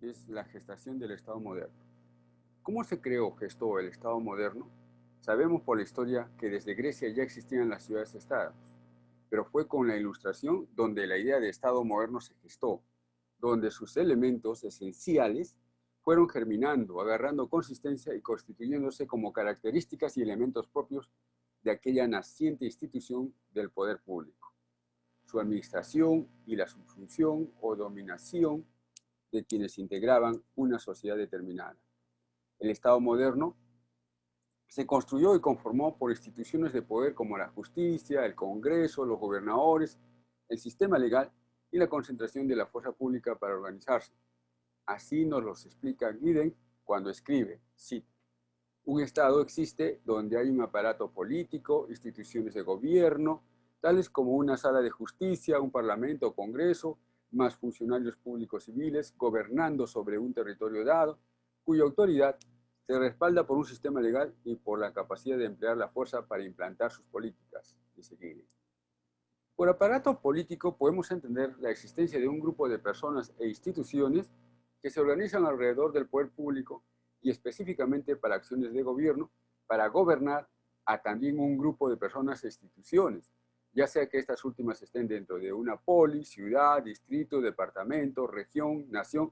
es la gestación del Estado moderno. ¿Cómo se creó, gestó el Estado moderno? Sabemos por la historia que desde Grecia ya existían las ciudades-estados, pero fue con la Ilustración donde la idea de Estado moderno se gestó, donde sus elementos esenciales fueron germinando, agarrando consistencia y constituyéndose como características y elementos propios de aquella naciente institución del poder público. Su administración y la subsunción o dominación de quienes integraban una sociedad determinada. El Estado moderno se construyó y conformó por instituciones de poder como la justicia, el Congreso, los gobernadores, el sistema legal y la concentración de la fuerza pública para organizarse. Así nos los explica Giddens cuando escribe, cito, un Estado existe donde hay un aparato político, instituciones de gobierno, tales como una sala de justicia, un parlamento o congreso, más funcionarios públicos civiles, gobernando sobre un territorio dado, cuya autoridad se respalda por un sistema legal y por la capacidad de emplear la fuerza para implantar sus políticas, dice Giddens. Por aparato político podemos entender la existencia de un grupo de personas e instituciones que se organizan alrededor del poder público y específicamente para acciones de gobierno, para gobernar a también un grupo de personas e instituciones, ya sea que estas últimas estén dentro de una polis, ciudad, distrito, departamento, región, nación.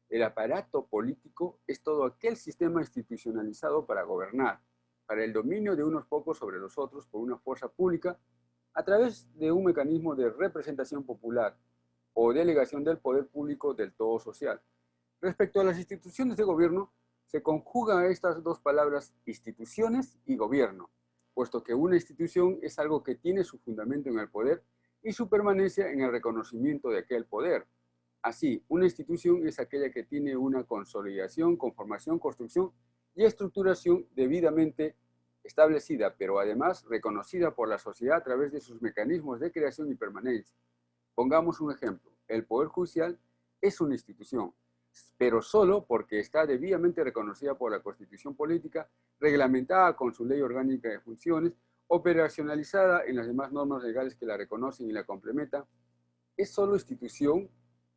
El aparato político es todo aquel sistema institucionalizado para gobernar, para el dominio de unos pocos sobre los otros por una fuerza pública a través de un mecanismo de representación popular o delegación del poder público del todo social. Respecto a las instituciones de gobierno, se conjugan estas dos palabras instituciones y gobierno, puesto que una institución es algo que tiene su fundamento en el poder y su permanencia en el reconocimiento de aquel poder. Así, una institución es aquella que tiene una consolidación, conformación, construcción y estructuración debidamente establecida, pero además reconocida por la sociedad a través de sus mecanismos de creación y permanencia. Pongamos un ejemplo. El Poder Judicial es una institución, pero solo porque está debidamente reconocida por la Constitución Política, reglamentada con su ley orgánica de funciones, operacionalizada en las demás normas legales que la reconocen y la complementan. Es solo institución,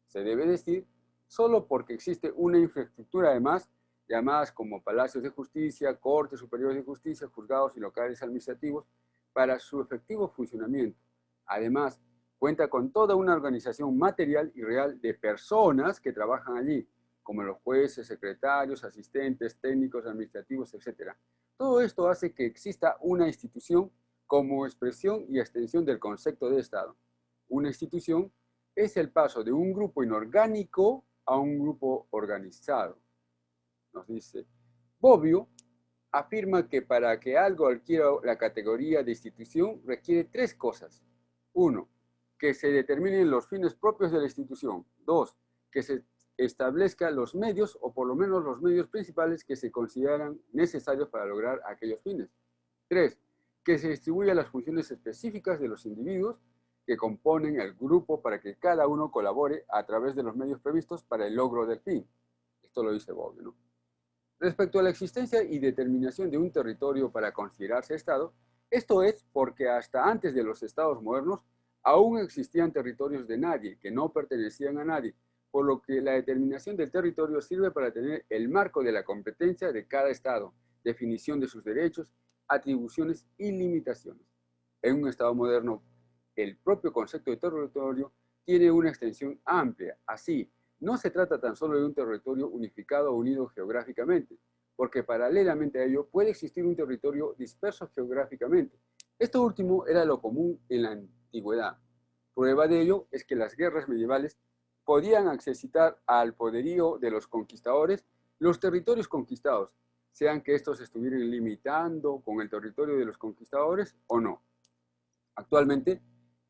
se debe decir, solo porque existe una infraestructura además, llamadas como palacios de justicia, cortes superiores de justicia, juzgados y locales administrativos, para su efectivo funcionamiento. Además, cuenta con toda una organización material y real de personas que trabajan allí, como los jueces, secretarios, asistentes, técnicos, administrativos, etc. Todo esto hace que exista una institución como expresión y extensión del concepto de Estado. Una institución es el paso de un grupo inorgánico a un grupo organizado. Nos dice, Bobbio afirma que para que algo adquiera la categoría de institución requiere tres cosas. Uno, que se determinen los fines propios de la institución. Dos, que se establezcan los medios o por lo menos los medios principales que se consideran necesarios para lograr aquellos fines. Tres, que se distribuyan las funciones específicas de los individuos que componen el grupo para que cada uno colabore a través de los medios previstos para el logro del fin. Esto lo dice Bobbio, ¿no? Respecto a la existencia y determinación de un territorio para considerarse Estado, esto es porque hasta antes de los Estados modernos aún existían territorios de nadie, que no pertenecían a nadie, por lo que la determinación del territorio sirve para tener el marco de la competencia de cada Estado, definición de sus derechos, atribuciones y limitaciones. En un Estado moderno, el propio concepto de territorio tiene una extensión amplia. Así, no se trata tan solo de un territorio unificado o unido geográficamente, porque paralelamente a ello puede existir un territorio disperso geográficamente. Esto último era lo común en la antigüedad. Prueba de ello es que las guerras medievales podían accesitar al poderío de los conquistadores los territorios conquistados, sean que estos estuvieran limitando con el territorio de los conquistadores o no. Actualmente,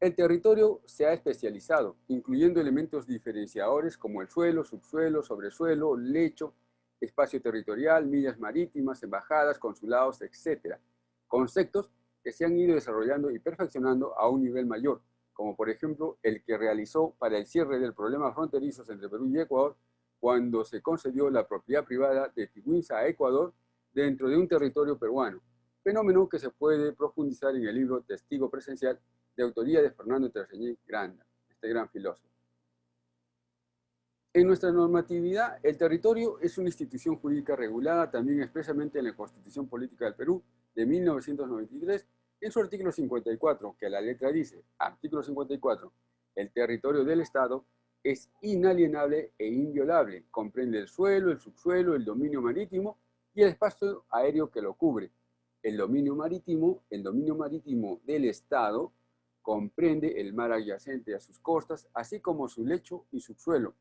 el territorio se ha especializado, incluyendo elementos diferenciadores como el suelo, subsuelo, sobresuelo, lecho, espacio territorial, millas marítimas, embajadas, consulados, etc. Conceptos que se han ido desarrollando y perfeccionando a un nivel mayor, como por ejemplo el que realizó para el cierre del problema fronterizos entre Perú y Ecuador, cuando se concedió la propiedad privada de Tiguinza a Ecuador dentro de un territorio peruano, fenómeno que se puede profundizar en el libro Testigo Presencial, de autoría de Fernando Terceñí Granda, este gran filósofo. En nuestra normatividad, el territorio es una institución jurídica regulada también expresamente en la Constitución Política del Perú de 1993, en su artículo 54, que la letra dice, artículo 54, el territorio del Estado es inalienable e inviolable, comprende el suelo, el subsuelo, el dominio marítimo y el espacio aéreo que lo cubre. El dominio marítimo del Estado comprende el mar adyacente a sus costas, así como su lecho y subsuelo,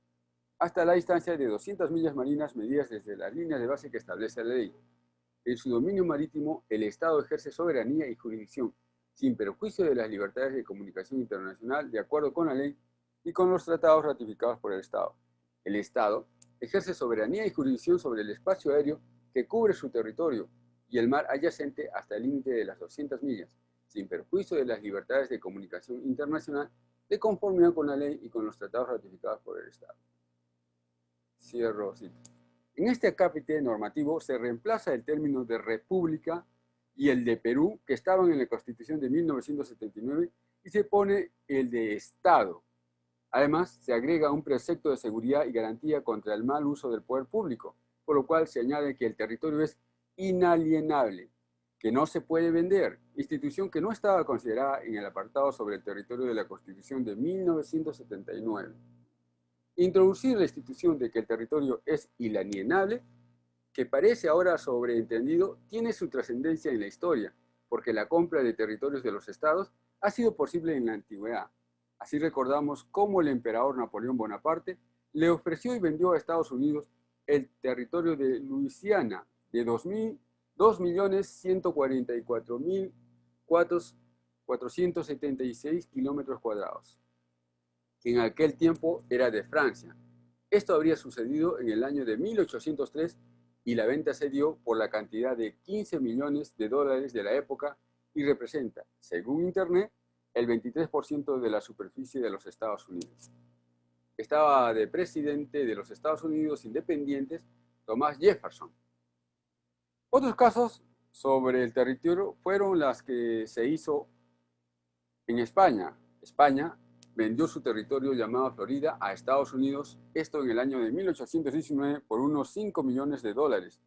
hasta la distancia de 200 millas marinas medidas desde las líneas de base que establece la ley. En su dominio marítimo, el Estado ejerce soberanía y jurisdicción, sin perjuicio de las libertades de comunicación internacional, de acuerdo con la ley y con los tratados ratificados por el Estado. El Estado ejerce soberanía y jurisdicción sobre el espacio aéreo que cubre su territorio y el mar adyacente hasta el límite de las 200 millas, sin perjuicio de las libertades de comunicación internacional, de conformidad con la ley y con los tratados ratificados por el Estado. Cierro cita. En este acápite normativo se reemplaza el término de república y el de Perú, que estaban en la Constitución de 1979, y se pone el de Estado. Además, se agrega un precepto de seguridad y garantía contra el mal uso del poder público, por lo cual se añade que el territorio es inalienable, que no se puede vender, institución que no estaba considerada en el apartado sobre el territorio de la Constitución de 1979. Introducir la institución de que el territorio es inalienable, que parece ahora sobreentendido, tiene su trascendencia en la historia, porque la compra de territorios de los estados ha sido posible en la antigüedad. Así recordamos cómo el emperador Napoleón Bonaparte le ofreció y vendió a Estados Unidos el territorio de Luisiana de 2.144.476 kilómetros cuadrados, que en aquel tiempo era de Francia. Esto habría sucedido en el año de 1803 y la venta se dio por la cantidad de 15 millones de dólares de la época y representa, según Internet, el 23% de la superficie de los Estados Unidos. Estaba de presidente de los Estados Unidos independientes Thomas Jefferson. Otros casos sobre el territorio fueron las que se hizo en España. España vendió su territorio llamado Florida a Estados Unidos, esto en el año de 1819 por unos 5 millones de dólares.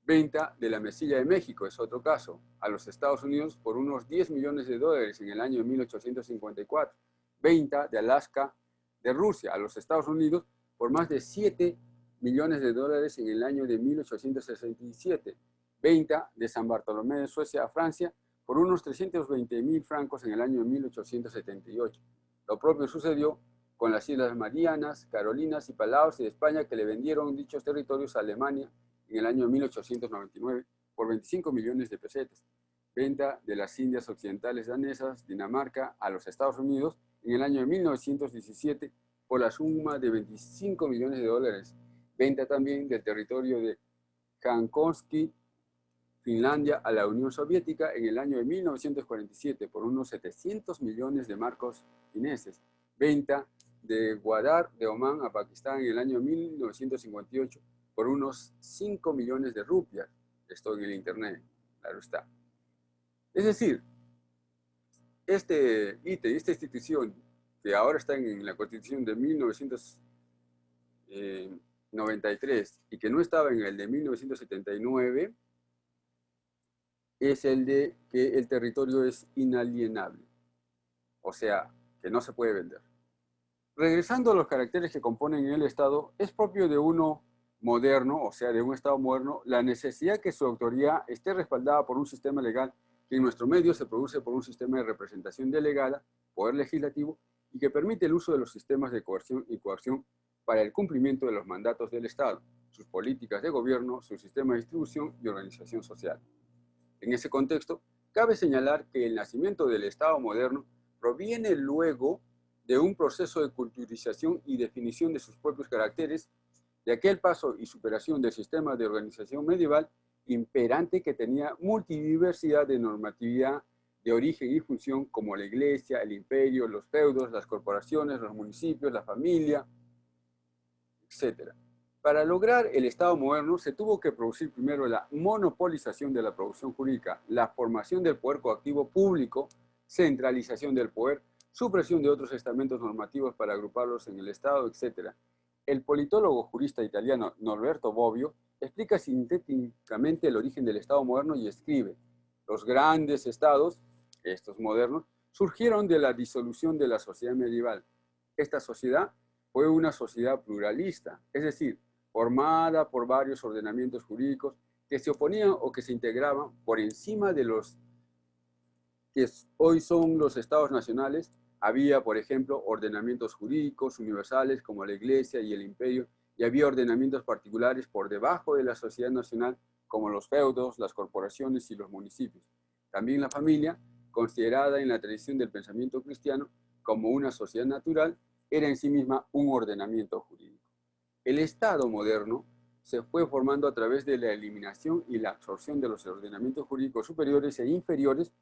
Venta de la Mesilla de México es otro caso, a los Estados Unidos por unos 10 millones de dólares en el año de 1854. Venta de Alaska de Rusia a los Estados Unidos por más de 7 millones de dólares en el año de 1867. Venta de San Bartolomé de Suecia a Francia por unos 320.000 francos en el año de 1878. Lo propio sucedió con las Islas Marianas, Carolinas y Palaos de España, que le vendieron dichos territorios a Alemania en el año de 1899 por 25 millones de pesetas. Venta de las Indias Occidentales danesas, Dinamarca, a los Estados Unidos en el año de 1917 por la suma de 25 millones de dólares. Venta también del territorio de Khankovsky, Finlandia, a la Unión Soviética en el año de 1947 por unos 700 millones de marcos fineses. Venta de Gwadar de Omán a Pakistán en el año 1958 por unos 5 millones de rupias. Esto en el internet, claro está. Es decir, este ítem, esta institución que ahora está en la Constitución de 1993 y que no estaba en el de 1979, es el de que el territorio es inalienable, o sea, que no se puede vender. Regresando a los caracteres que componen el Estado, es propio de uno moderno, o sea, de un Estado moderno, la necesidad que su autoridad esté respaldada por un sistema legal que en nuestro medio se produce por un sistema de representación delegada, poder legislativo, y que permite el uso de los sistemas de coerción y coacción para el cumplimiento de los mandatos del Estado, sus políticas de gobierno, su sistema de distribución y organización social. En ese contexto, cabe señalar que el nacimiento del Estado moderno proviene luego de un proceso de culturización y definición de sus propios caracteres, de aquel paso y superación del sistema de organización medieval imperante que tenía multidiversidad de normatividad de origen y función como la iglesia, el imperio, los feudos, las corporaciones, los municipios, la familia, etc. Para lograr el Estado moderno se tuvo que producir primero la monopolización de la producción jurídica, la formación del poder coactivo público, centralización del poder, supresión de otros estamentos normativos para agruparlos en el Estado, etc. El politólogo jurista italiano Norberto Bobbio explica sintéticamente el origen del Estado moderno y escribe: los grandes estados, estos modernos, surgieron de la disolución de la sociedad medieval. Esta sociedad fue una sociedad pluralista, es decir, formada por varios ordenamientos jurídicos que se oponían o que se integraban por encima de los que hoy son los estados nacionales. Había, por ejemplo, ordenamientos jurídicos universales como la Iglesia y el Imperio, y había ordenamientos particulares por debajo de la sociedad nacional como los feudos, las corporaciones y los municipios. También la familia, considerada en la tradición del pensamiento cristiano como una sociedad natural, era en sí misma un ordenamiento jurídico. El Estado moderno se fue formando a través de la eliminación y la absorción de los ordenamientos jurídicos superiores e inferiores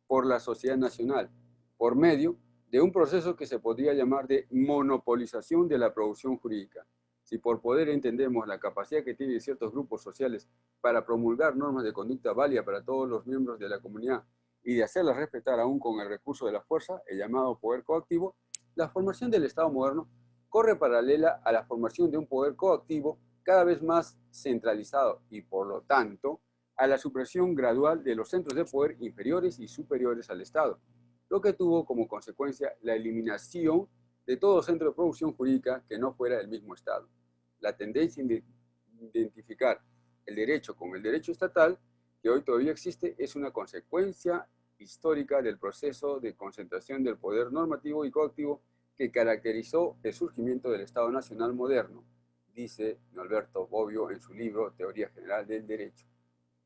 por la sociedad nacional, por medio de un proceso que se podría llamar de monopolización de la producción jurídica. Si por poder entendemos la capacidad que tienen ciertos grupos sociales para promulgar normas de conducta válida para todos los miembros de la comunidad y de hacerlas respetar aún con el recurso de la fuerza, el llamado poder coactivo, la formación del Estado moderno corre paralela a la formación de un poder coactivo cada vez más centralizado y, por lo tanto, a la supresión gradual de los centros de poder inferiores y superiores al Estado, lo que tuvo como consecuencia la eliminación de todo centro de producción jurídica que no fuera del mismo Estado. La tendencia de identificar el derecho con el derecho estatal, que hoy todavía existe, es una consecuencia histórica del proceso de concentración del poder normativo y coactivo que caracterizó el surgimiento del Estado Nacional moderno, dice Norberto Bobbio en su libro Teoría General del Derecho.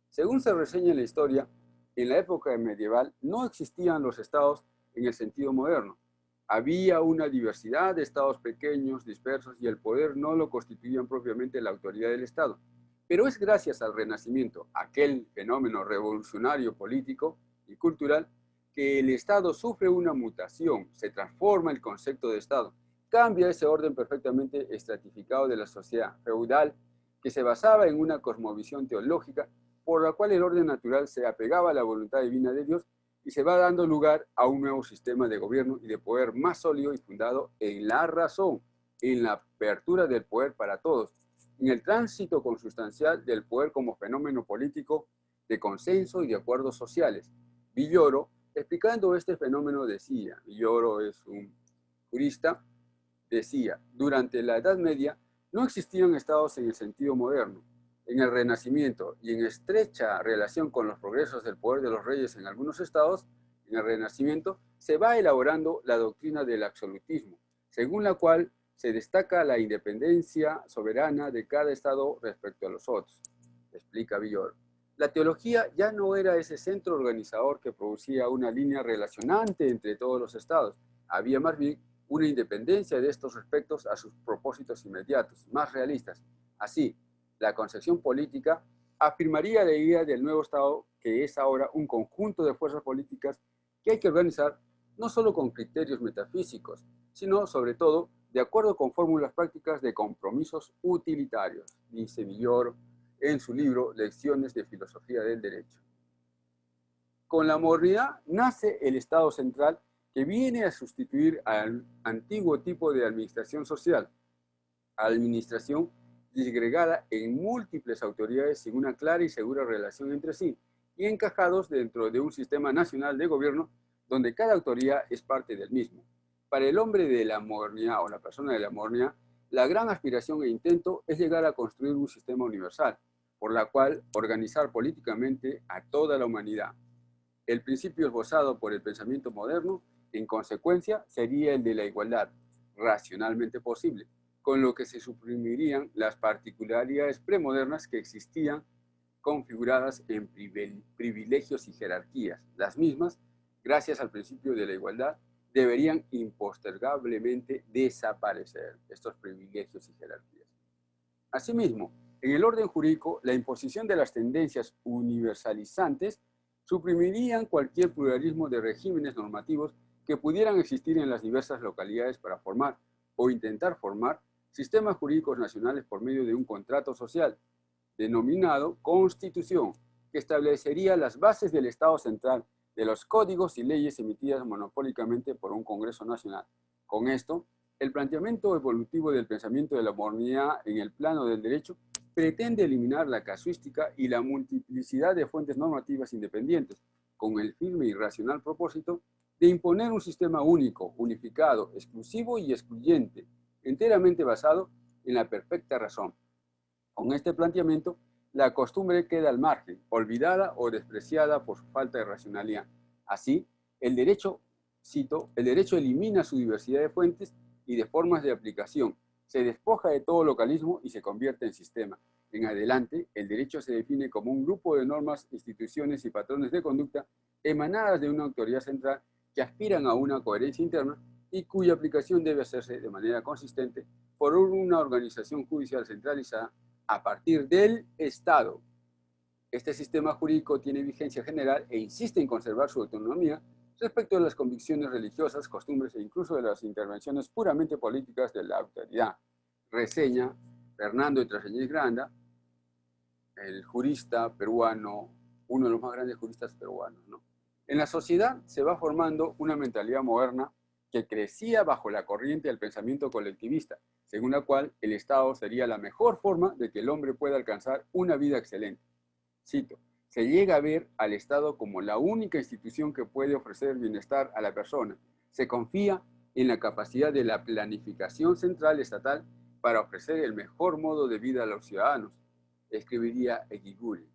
Según se reseña en la historia, en la época medieval no existían los estados en el sentido moderno. Había una diversidad de estados pequeños, dispersos, y el poder no lo constituían propiamente la autoridad del Estado. Pero es gracias al Renacimiento, aquel fenómeno revolucionario político y cultural, que el Estado sufre una mutación, se transforma el concepto de Estado, cambia ese orden perfectamente estratificado de la sociedad feudal que se basaba en una cosmovisión teológica por la cual el orden natural se apegaba a la voluntad divina de Dios y se va dando lugar a un nuevo sistema de gobierno y de poder más sólido y fundado en la razón, en la apertura del poder para todos, en el tránsito consustancial del poder como fenómeno político de consenso y de acuerdos sociales. Villoro, explicando este fenómeno, decía, Villoro es un jurista, decía, durante la Edad Media no existían estados en el sentido moderno. En el Renacimiento y en estrecha relación con los progresos del poder de los reyes en algunos estados, en el Renacimiento se va elaborando la doctrina del absolutismo, según la cual se destaca la independencia soberana de cada estado respecto a los otros, explica Villoro. La teología ya no era ese centro organizador que producía una línea relacionante entre todos los estados. Había más bien una independencia de estos respectos a sus propósitos inmediatos, más realistas. Así, la concepción política afirmaría la idea del nuevo Estado, que es ahora un conjunto de fuerzas políticas que hay que organizar no solo con criterios metafísicos, sino sobre todo de acuerdo con fórmulas prácticas de compromisos utilitarios, dice Villoro en su libro Lecciones de Filosofía del Derecho. Con la modernidad nace el Estado central, que viene a sustituir al antiguo tipo de administración social, administración disgregada en múltiples autoridades sin una clara y segura relación entre sí, y encajados dentro de un sistema nacional de gobierno donde cada autoridad es parte del mismo. Para el hombre de la modernidad o la persona de la modernidad, la gran aspiración e intento es llegar a construir un sistema universal, por la cual organizar políticamente a toda la humanidad. El principio esbozado por el pensamiento moderno, en consecuencia, sería el de la igualdad, racionalmente posible, con lo que se suprimirían las particularidades premodernas que existían configuradas en privilegios y jerarquías. Las mismas, gracias al principio de la igualdad, deberían impostergablemente desaparecer, estos privilegios y jerarquías. Asimismo, en el orden jurídico, la imposición de las tendencias universalizantes suprimirían cualquier pluralismo de regímenes normativos que pudieran existir en las diversas localidades para formar o intentar formar sistemas jurídicos nacionales por medio de un contrato social, denominado Constitución, que establecería las bases del Estado central, de los códigos y leyes emitidas monopólicamente por un Congreso Nacional. Con esto, El planteamiento evolutivo del pensamiento de la modernidad en el plano del derecho pretende eliminar la casuística y la multiplicidad de fuentes normativas independientes, con el firme y racional propósito de imponer un sistema único, unificado, exclusivo y excluyente, enteramente basado en la perfecta razón. Con este planteamiento, la costumbre queda al margen, olvidada o despreciada por su falta de racionalidad. Así, el derecho, cito, el derecho elimina su diversidad de fuentes y de formas de aplicación, se despoja de todo localismo y se convierte en sistema. En adelante, el derecho se define como un grupo de normas, instituciones y patrones de conducta emanadas de una autoridad central que aspiran a una coherencia interna y cuya aplicación debe hacerse de manera consistente por una organización judicial centralizada a partir del Estado. Este sistema jurídico tiene vigencia general e insiste en conservar su autonomía respecto de las convicciones religiosas, costumbres e incluso de las intervenciones puramente políticas de la autoridad. Reseña Fernando Traseñez Granda, el jurista peruano, uno de los más grandes juristas peruanos, ¿no? En la sociedad se va formando una mentalidad moderna que crecía bajo la corriente del pensamiento colectivista, según la cual el Estado sería la mejor forma de que el hombre pueda alcanzar una vida excelente. Cito, se llega a ver al Estado como la única institución que puede ofrecer bienestar a la persona. Se confía en la capacidad de la planificación central estatal para ofrecer el mejor modo de vida a los ciudadanos, escribiría Eguigure.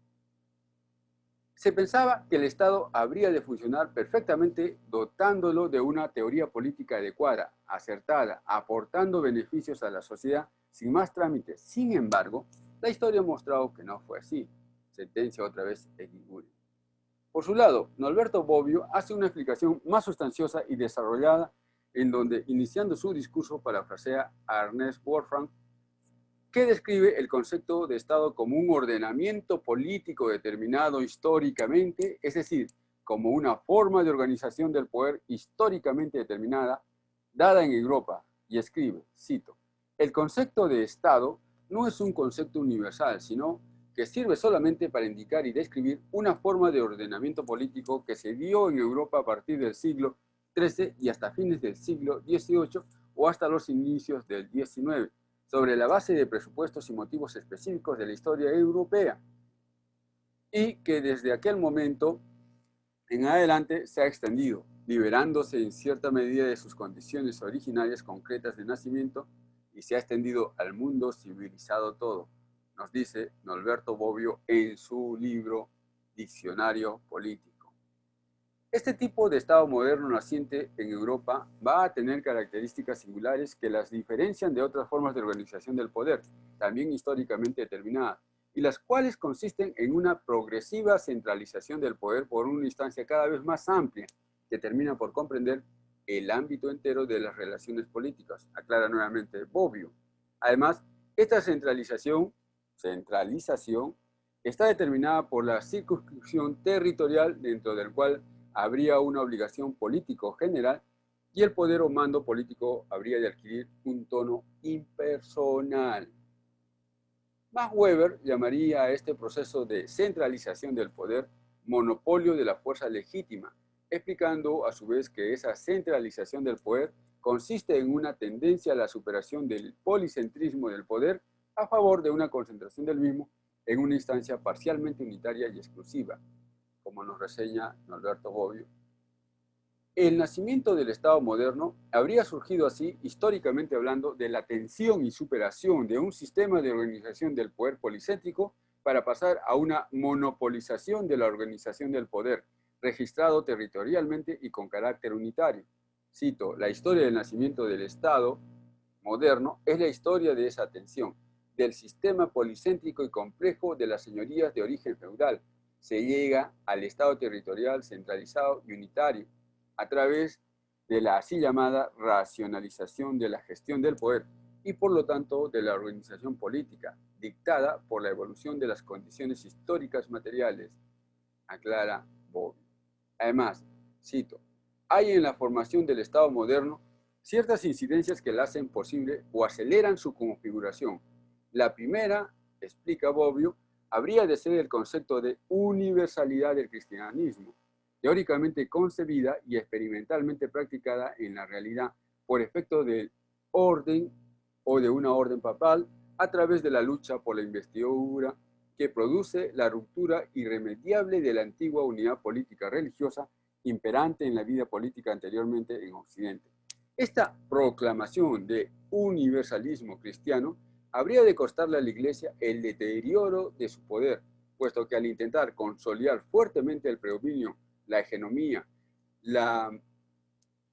Se pensaba que el Estado habría de funcionar perfectamente dotándolo de una teoría política adecuada, acertada, aportando beneficios a la sociedad sin más trámites. Sin embargo, la historia ha mostrado que no fue así. Sentencia otra vez Eguigure. Por su lado, Norberto Bobbio hace una explicación más sustanciosa y desarrollada en donde, iniciando su discurso, parafrasea a Ernest Wolfram, que describe el concepto de Estado como un ordenamiento político determinado históricamente, es decir, como una forma de organización del poder históricamente determinada, dada en Europa, y escribe, cito, el concepto de Estado no es un concepto universal, sino que sirve solamente para indicar y describir una forma de ordenamiento político que se dio en Europa a partir del siglo XIII y hasta fines del siglo XVIII o hasta los inicios del XIX, sobre la base de presupuestos y motivos específicos de la historia europea, y que desde aquel momento en adelante se ha extendido, liberándose en cierta medida de sus condiciones originarias concretas de nacimiento y se ha extendido al mundo civilizado todo, nos dice Norberto Bobbio en su libro Diccionario Político. Este tipo de Estado moderno naciente en Europa va a tener características singulares que las diferencian de otras formas de organización del poder, también históricamente determinadas, y las cuales consisten en una progresiva centralización del poder por una instancia cada vez más amplia, que termina por comprender el ámbito entero de las relaciones políticas, aclara nuevamente Bobbio. Además, esta centralización está determinada por la circunscripción territorial dentro del cual habría una obligación político general y el poder o mando político habría de adquirir un tono impersonal. Max Weber llamaría a este proceso de centralización del poder monopolio de la fuerza legítima, explicando a su vez que esa centralización del poder consiste en una tendencia a la superación del policentrismo del poder a favor de una concentración del mismo en una instancia parcialmente unitaria y exclusiva, como nos reseña Norberto Bobbio. El nacimiento del Estado moderno habría surgido así, históricamente hablando, de la tensión y superación de un sistema de organización del poder policéntrico para pasar a una monopolización de la organización del poder, registrado territorialmente y con carácter unitario. Cito, la historia del nacimiento del Estado moderno es la historia de esa tensión, del sistema policéntrico y complejo de las señorías de origen feudal. Se llega al Estado territorial centralizado y unitario a través de la así llamada racionalización de la gestión del poder y por lo tanto de la organización política, dictada por la evolución de las condiciones históricas materiales, aclara Bobbio. Además, cito, hay en la formación del Estado moderno ciertas incidencias que la hacen posible o aceleran su configuración. La primera, explica Bobbio, habría de ser el concepto de universalidad del cristianismo, teóricamente concebida y experimentalmente practicada en la realidad por efecto del orden o de una orden papal a través de la lucha por la investidura que produce la ruptura irremediable de la antigua unidad política religiosa imperante en la vida política anteriormente en Occidente. Esta proclamación de universalismo cristiano habría de costarle a la Iglesia el deterioro de su poder, puesto que al intentar consolidar fuertemente el predominio, la hegemonía, la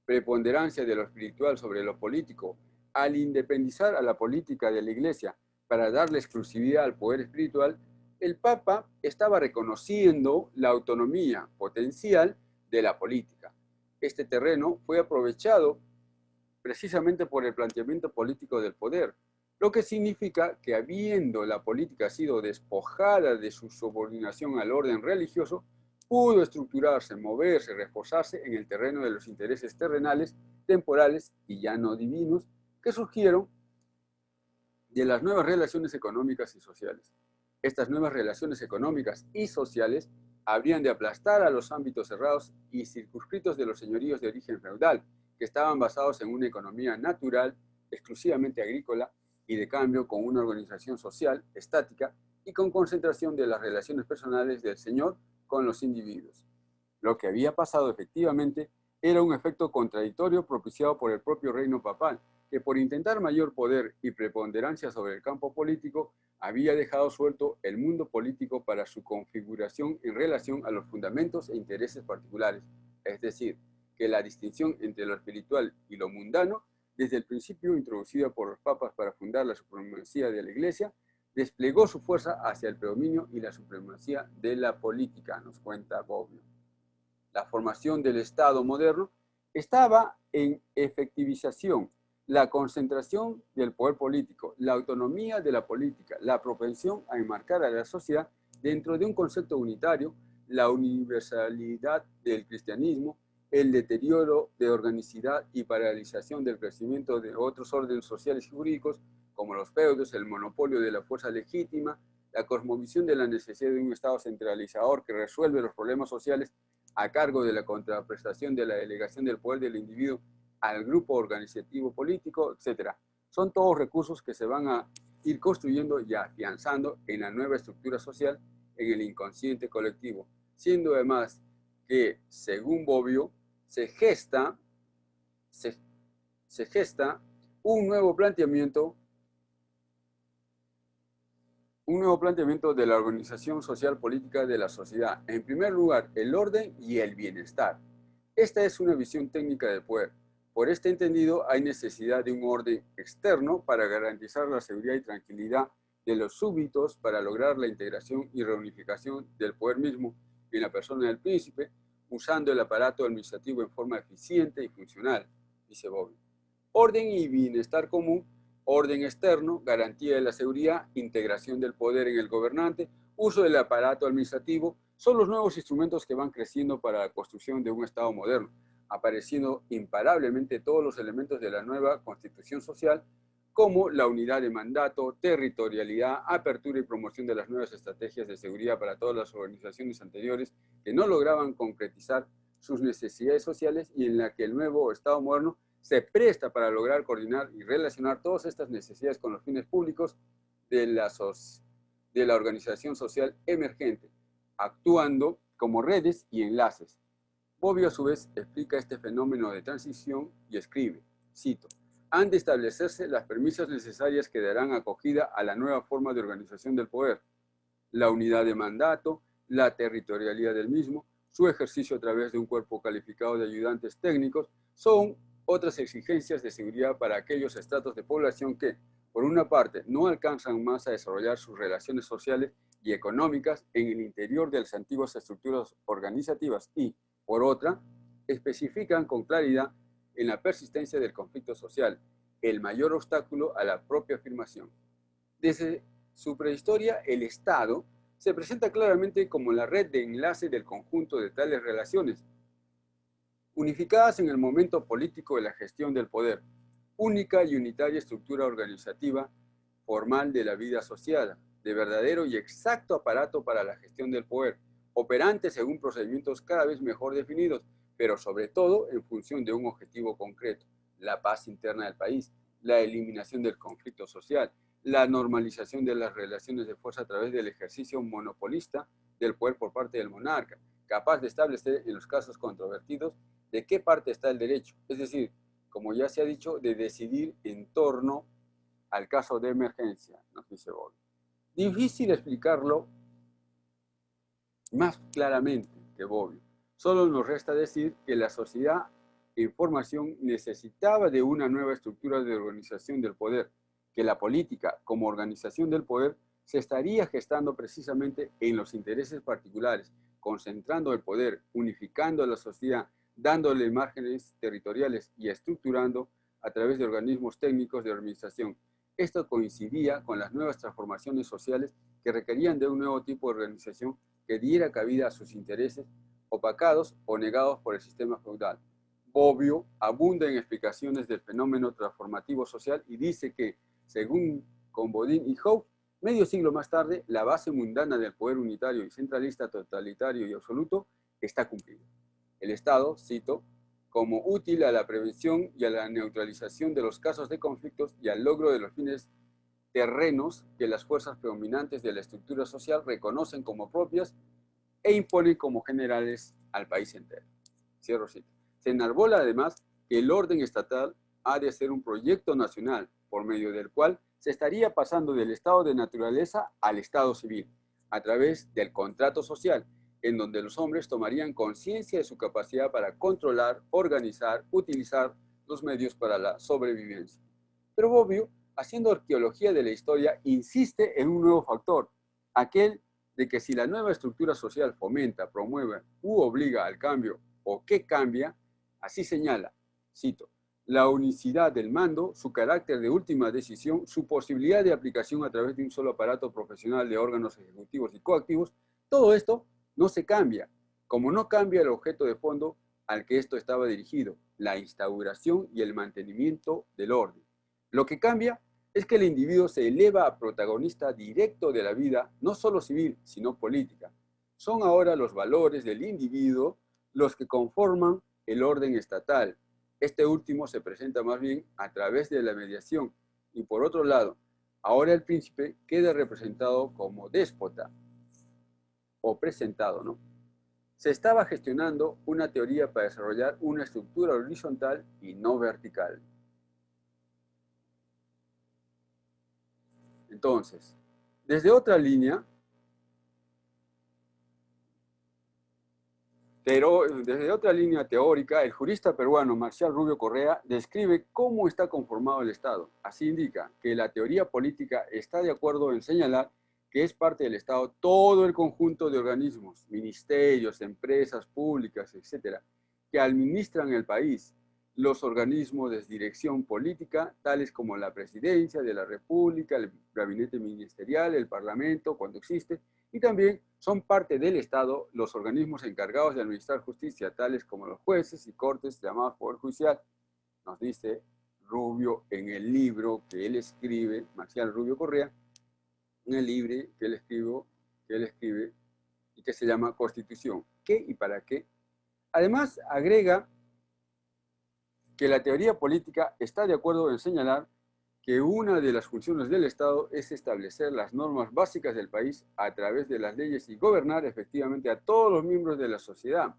preponderancia de lo espiritual sobre lo político, al independizar a la política de la Iglesia para darle exclusividad al poder espiritual, el Papa estaba reconociendo la autonomía potencial de la política. Este terreno fue aprovechado precisamente por el planteamiento político del poder, lo que significa que habiendo la política sido despojada de su subordinación al orden religioso, pudo estructurarse, moverse, reforzarse en el terreno de los intereses terrenales, temporales y ya no divinos que surgieron de las nuevas relaciones económicas y sociales. Estas nuevas relaciones económicas y sociales habrían de aplastar a los ámbitos cerrados y circunscritos de los señoríos de origen feudal, que estaban basados en una economía natural, exclusivamente agrícola, y de cambio con una organización social estática y con concentración de las relaciones personales del señor con los individuos. Lo que había pasado efectivamente era un efecto contradictorio propiciado por el propio reino papal, que por intentar mayor poder y preponderancia sobre el campo político, había dejado suelto el mundo político para su configuración en relación a los fundamentos e intereses particulares, es decir, que la distinción entre lo espiritual y lo mundano, desde el principio introducida por los papas para fundar la supremacía de la Iglesia, desplegó su fuerza hacia el predominio y la supremacía de la política, nos cuenta Bobbio. La formación del Estado moderno estaba en efectivización, la concentración del poder político, la autonomía de la política, la propensión a enmarcar a la sociedad dentro de un concepto unitario, la universalidad del cristianismo, el deterioro de organicidad y paralización del crecimiento de otros órdenes sociales y jurídicos, como los feudos, el monopolio de la fuerza legítima, la cosmovisión de la necesidad de un Estado centralizador que resuelve los problemas sociales a cargo de la contraprestación de la delegación del poder del individuo al grupo organizativo político, etc. Son todos recursos que se van a ir construyendo y afianzando en la nueva estructura social en el inconsciente colectivo, siendo además que, según Bobbio, se gesta un nuevo planteamiento de la organización social política de la sociedad. En primer lugar, el orden y el bienestar. Esta es una visión técnica del poder. Por este entendido, hay necesidad de un orden externo para garantizar la seguridad y tranquilidad de los súbditos para lograr la integración y reunificación del poder mismo en la persona del príncipe, usando el aparato administrativo en forma eficiente y funcional, dice Bobbio. Orden y bienestar común, orden externo, garantía de la seguridad, integración del poder en el gobernante, uso del aparato administrativo, son los nuevos instrumentos que van creciendo para la construcción de un Estado moderno, apareciendo imparablemente todos los elementos de la nueva constitución social, como la unidad de mandato, territorialidad, apertura y promoción de las nuevas estrategias de seguridad para todas las organizaciones anteriores que no lograban concretizar sus necesidades sociales y en la que el nuevo Estado moderno se presta para lograr coordinar y relacionar todas estas necesidades con los fines públicos de la organización social emergente, actuando como redes y enlaces. Bobbio, a su vez, explica este fenómeno de transición y escribe, cito, han de establecerse las premisas necesarias que darán acogida a la nueva forma de organización del poder, la unidad de mandato, la territorialidad del mismo, su ejercicio a través de un cuerpo calificado de ayudantes técnicos, son otras exigencias de seguridad para aquellos estratos de población que, por una parte, no alcanzan más a desarrollar sus relaciones sociales y económicas en el interior de las antiguas estructuras organizativas y, por otra, especifican con claridad en la persistencia del conflicto social, el mayor obstáculo a la propia afirmación. Desde su prehistoria, el Estado se presenta claramente como la red de enlace del conjunto de tales relaciones, unificadas en el momento político de la gestión del poder, única y unitaria estructura organizativa formal de la vida asociada, de verdadero y exacto aparato para la gestión del poder, operante según procedimientos cada vez mejor definidos, pero sobre todo en función de un objetivo concreto, la paz interna del país, la eliminación del conflicto social, la normalización de las relaciones de fuerza a través del ejercicio monopolista del poder por parte del monarca, capaz de establecer en los casos controvertidos de qué parte está el derecho, es decir, como ya se ha dicho, de decidir en torno al caso de emergencia, nos dice Bobbio. Difícil explicarlo más claramente que Bobbio. Solo nos resta decir que la sociedad en formación necesitaba de una nueva estructura de organización del poder, que la política como organización del poder se estaría gestando precisamente en los intereses particulares, concentrando el poder, unificando a la sociedad, dándole márgenes territoriales y estructurando a través de organismos técnicos de organización. Esto coincidía con las nuevas transformaciones sociales que requerían de un nuevo tipo de organización que diera cabida a sus intereses opacados o negados por el sistema feudal. Bobbio abunda en explicaciones del fenómeno transformativo social y dice que, según Combodin y Howe, medio siglo más tarde, la base mundana del poder unitario y centralista, totalitario y absoluto está cumplida. El Estado, cito, como útil a la prevención y a la neutralización de los casos de conflictos y al logro de los fines terrenos que las fuerzas predominantes de la estructura social reconocen como propias e imponen como generales al país entero. Cierro cita. Se enarbola además que el orden estatal ha de ser un proyecto nacional por medio del cual se estaría pasando del estado de naturaleza al estado civil, a través del contrato social, en donde los hombres tomarían conciencia de su capacidad para controlar, organizar, utilizar los medios para la sobrevivencia. Pero Bobbio, haciendo arqueología de la historia, insiste en un nuevo factor, aquel de que si la nueva estructura social fomenta, promueve u obliga al cambio o que cambia, así señala, cito, la unicidad del mando, su carácter de última decisión, su posibilidad de aplicación a través de un solo aparato profesional de órganos ejecutivos y coactivos, todo esto no se cambia, como no cambia el objeto de fondo al que esto estaba dirigido, la instauración y el mantenimiento del orden. Lo que cambia es que el individuo se eleva a protagonista directo de la vida, no solo civil, sino política. Son ahora los valores del individuo los que conforman el orden estatal. Este último se presenta más bien a través de la mediación. Y por otro lado, ahora el príncipe queda representado como déspota, o presentado, ¿no? Se estaba gestionando una teoría para desarrollar una estructura horizontal y no vertical. Entonces, desde otra línea, teórica, el jurista peruano Marcial Rubio Correa describe cómo está conformado el Estado. Así indica que la teoría política está de acuerdo en señalar que es parte del Estado todo el conjunto de organismos, ministerios, empresas públicas, etcétera, que administran el país, los organismos de dirección política, tales como la Presidencia de la República, el Gabinete Ministerial, el Parlamento, cuando existe, y también son parte del Estado los organismos encargados de administrar justicia, tales como los jueces y cortes llamados Poder Judicial, nos dice Rubio en el libro que él escribe, Marcial Rubio Correa, en el libro que él escribe y que se llama Constitución. ¿Qué y para qué? Además, agrega que la teoría política está de acuerdo en señalar que una de las funciones del Estado es establecer las normas básicas del país a través de las leyes y gobernar efectivamente a todos los miembros de la sociedad,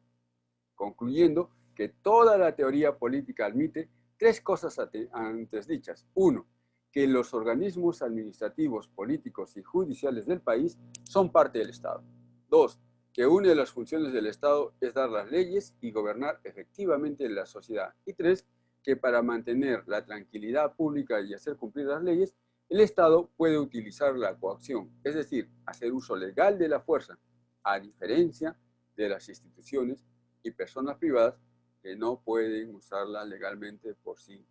concluyendo que toda la teoría política admite tres cosas antes dichas. Uno, que los organismos administrativos, políticos y judiciales del país son parte del Estado. Dos, que una de las funciones del Estado es dar las leyes y gobernar efectivamente la sociedad. Y tres, que para mantener la tranquilidad pública y hacer cumplir las leyes, el Estado puede utilizar la coacción, es decir, hacer uso legal de la fuerza, a diferencia de las instituciones y personas privadas que no pueden usarla legalmente por sí